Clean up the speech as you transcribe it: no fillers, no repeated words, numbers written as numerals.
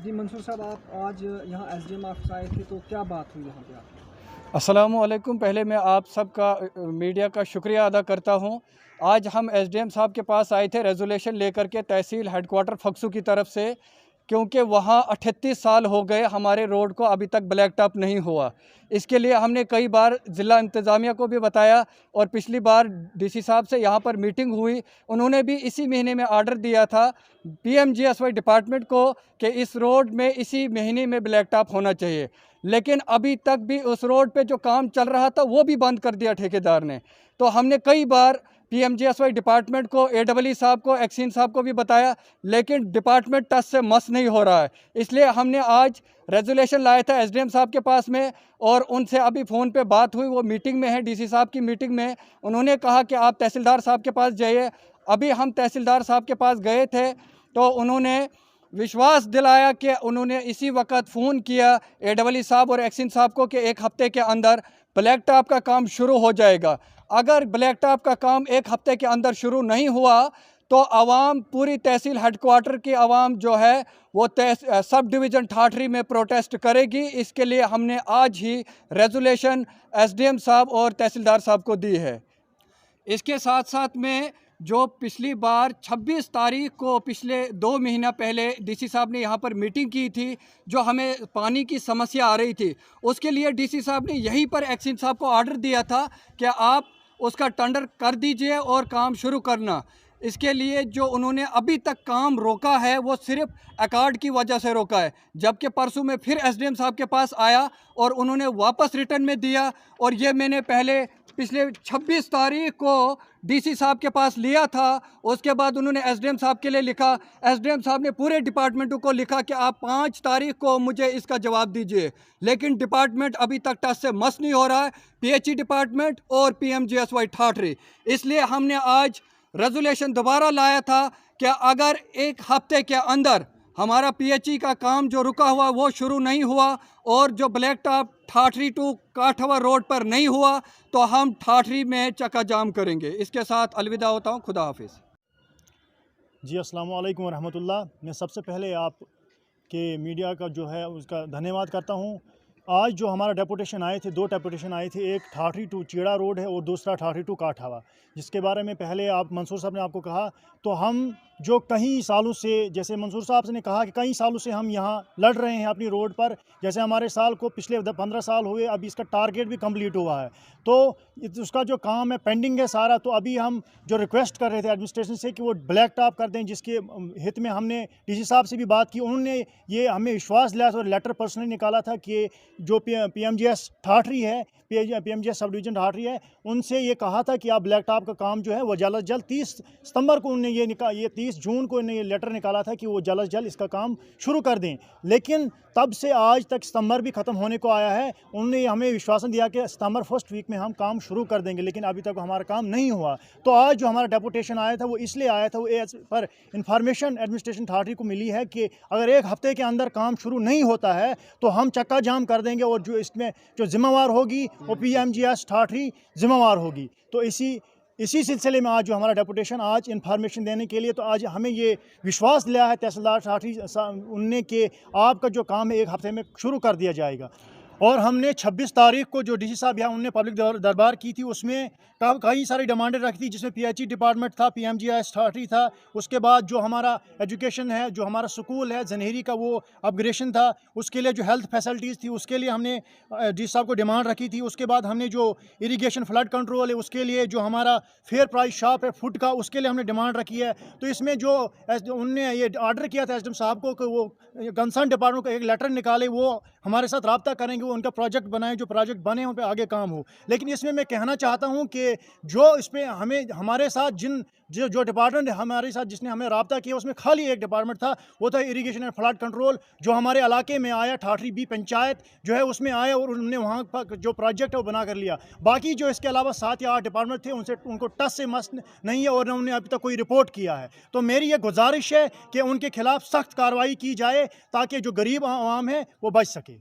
जी मंसूर साहब, आप आज यहाँ एसडीएम ऑफिस आए थे, तो क्या बात हुई यहाँ पे आपकी? अस्सलामुअलैकुम। पहले मैं आप सबका मीडिया का शुक्रिया अदा करता हूँ। आज हम एसडीएम साहब के पास आए थे रेज़ोल्यूशन लेकर के तहसील हेडक्वार्टर फक्सू की तरफ से, क्योंकि वहाँ 38 साल हो गए हमारे रोड को अभी तक ब्लैक टॉप नहीं हुआ। इसके लिए हमने कई बार ज़िला इंतज़ामिया को भी बताया और पिछली बार डीसी साहब से यहाँ पर मीटिंग हुई। उन्होंने भी इसी महीने में ऑर्डर दिया था पीएमजीएसवाई डिपार्टमेंट को कि इस रोड में इसी महीने में ब्लैक टॉप होना चाहिए। लेकिन अभी तक भी उस रोड पे जो काम चल रहा था वो भी बंद कर दिया ठेकेदार ने। तो हमने कई बार पीएमजीएसवाई डिपार्टमेंट को, एडब्ल्यू साहब को, एक्सीन साहब को भी बताया, लेकिन डिपार्टमेंट टच से मस नहीं हो रहा है। इसलिए हमने आज रेजोल्यूशन लाया था एसडीएम साहब के पास में और उनसे अभी फ़ोन पे बात हुई, वो मीटिंग में है, डीसी साहब की मीटिंग में। उन्होंने कहा कि आप तहसीलदार साहब के पास जाइए। अभी हम तहसीलदार साहब के पास गए थे तो उन्होंने विश्वास दिलाया कि उन्होंने इसी वक्त फ़ोन किया एडब्ल्यू साहब और एक्सीन साहब को कि एक हफ़्ते के अंदर ब्लैक टॉप का काम शुरू हो जाएगा। अगर ब्लैक टॉप का काम एक हफ़्ते के अंदर शुरू नहीं हुआ तो आवाम, पूरी तहसील हेडक्वार्टर की आवाम जो है वो सब डिवीज़न ठाठरी में प्रोटेस्ट करेगी। इसके लिए हमने आज ही रेजोल्यूशन एसडीएम साहब और तहसीलदार साहब को दी है। इसके साथ साथ में जो पिछली बार 26 तारीख को, पिछले 2 महीना पहले डीसी साहब ने यहाँ पर मीटिंग की थी, जो हमें पानी की समस्या आ रही थी, उसके लिए डीसी साहब ने यहीं पर एक्सीन साहब को ऑर्डर दिया था कि आप उसका टेंडर कर दीजिए और काम शुरू करना। इसके लिए जो उन्होंने अभी तक काम रोका है वो सिर्फ अकार्ड की वजह से रोका है, जबकि परसों में फिर एसडीएम साहब के पास आया और उन्होंने वापस रिटर्न में दिया। और ये मैंने पहले पिछले 26 तारीख को डीसी साहब के पास लिया था। उसके बाद उन्होंने एसडीएम साहब के लिए लिखा। एसडीएम साहब ने पूरे डिपार्टमेंटों को लिखा कि आप 5 तारीख को मुझे इसका जवाब दीजिए, लेकिन डिपार्टमेंट अभी तक टच से मस नहीं हो रहा है, पीएचई डिपार्टमेंट और पीएमजीएसवाई ठाठरी। इसलिए हमने आज रेजोल्यूशन दोबारा लाया था कि अगर एक हफ्ते के अंदर हमारा पीएचई का काम जो रुका हुआ वो शुरू नहीं हुआ और जो black top Thathri to काठवा road पर नहीं हुआ तो हम ठाठरी में चक्का जाम करेंगे। इसके साथ अलविदा होता हूँ। खुदा हाफिज़। जी अस्सलाम वालेकुम रहमतुल्लाह। मैं सबसे पहले आप के मीडिया का जो है उसका धन्यवाद करता हूँ। आज जो हमारा डेपुटेशन आए थे, 2 डेपुटेशन आए थे, एक ठाठरी टू चीड़ा रोड है और दूसरा ठाठरी टू काठवा, जिसके बारे में पहले आप मंसूर साहब ने आपको कहा। तो हम जो कई सालों से, जैसे मंसूर साहब ने कहा कि कई सालों से हम यहाँ लड़ रहे हैं अपनी रोड पर, जैसे हमारे साल को पिछले 15 साल हुए, अभी इसका टारगेट भी कंप्लीट हुआ है, तो उसका जो काम है पेंडिंग है सारा। तो अभी हम जो रिक्वेस्ट कर रहे थे एडमिनिस्ट्रेशन से कि वो ब्लैक टॉप कर दें, जिसके हित में हमने डीसी साहब से भी बात की। उन्होंने ये हमें विश्वास दिलाया और लेटर पर्सनली निकाला था कि जो पीएमजीएस ठाठरी है, पीएमजीएस सब डिवीज़न ठाठरी है, उनसे ये कहा था कि आप ब्लैक टॉप का काम जो है वो जल्द अज जल्द 30 सितंबर को उन्होंने ये 30 जून को इन्हें ये लेटर निकाला था कि वो जल्द अज जल्द इसका काम शुरू कर दें। लेकिन तब से आज तक सितंबर भी ख़त्म होने को आया है। उन्होंने हमें विश्वासन दिया कि सितंबर फर्स्ट वीक में हम काम शुरू कर देंगे, लेकिन अभी तक हमारा काम नहीं हुआ। तो आज जो हमारा डेपुटेशन आया था वो इसलिए आया था, वो as per information administration Thathri को मिली है कि अगर एक हफ्ते के अंदर काम शुरू नहीं होता है तो हम चक्का जाम कर देंगे और जो इसमें जो जिम्मेवार होगी वो पीएमजीएस ठाठरी जिम्मेवार होगी। तो इसी सिलसिले में आज जो हमारा डेपुटेशन आज इन्फॉर्मेशन देने के लिए, तो आज हमें ये विश्वास दिया है तहसीलदार ठाठरी उनने कि आपका जो काम है एक हफ्ते में शुरू कर दिया जाएगा। और हमने 26 तारीख को जो डीसी साहब यहाँ उनने पब्लिक दरबार की थी, उसमें कई सारी डिमांडें रखी थी, जिसमें पीएचई डिपार्टमेंट था, पीएमजीएस ठाठरी था, उसके बाद जो हमारा एजुकेशन है, जो हमारा स्कूल है जनहेरी का, वो अपग्रेडेशन था, उसके लिए जो हेल्थ फैसिलिटीज़ थी उसके लिए हमने डीसी साहब को डिमांड रखी थी। उसके बाद हमने जो इरीगेशन फ्लड कंट्रोल है उसके लिए, जो हमारा फेयर प्राइस शॉप है फूड का, उसके लिए हमने डिमांड रखी है। तो इसमें जो उनने ये ऑर्डर किया था एसडीएम साहब को कि वो कंसर्न डिपार्टमेंट को एक लेटर निकाले, वो हमारे साथ रब्ता करेंगे, वो उनका प्रोजेक्ट बनाए, जो प्रोजेक्ट बने उन पर आगे काम हो। लेकिन इसमें मैं कहना चाहता हूं कि जो इस पर हमारे साथ जो डिपार्टमेंट हमारे साथ जिसने हमें रब्ता किया, उसमें खाली एक डिपार्टमेंट था, वो था इरीगेशन एंड फ्लड कंट्रोल, जो हमारे इलाके में आया, ठाठरी बी पंचायत जो है उसमें आया और उन्होंने वहाँ पर जो प्रोजेक्ट है वो बना कर लिया। बाकी जो इसके अलावा 7 या 8 डिपार्टमेंट थे, उनको टच से मस नहीं है और उन्होंने अभी तक कोई रिपोर्ट किया है। तो मेरी ये गुजारिश है कि उनके खिलाफ सख्त कार्रवाई की जाए ताकि जो गरीब आवाम है वो बच सके।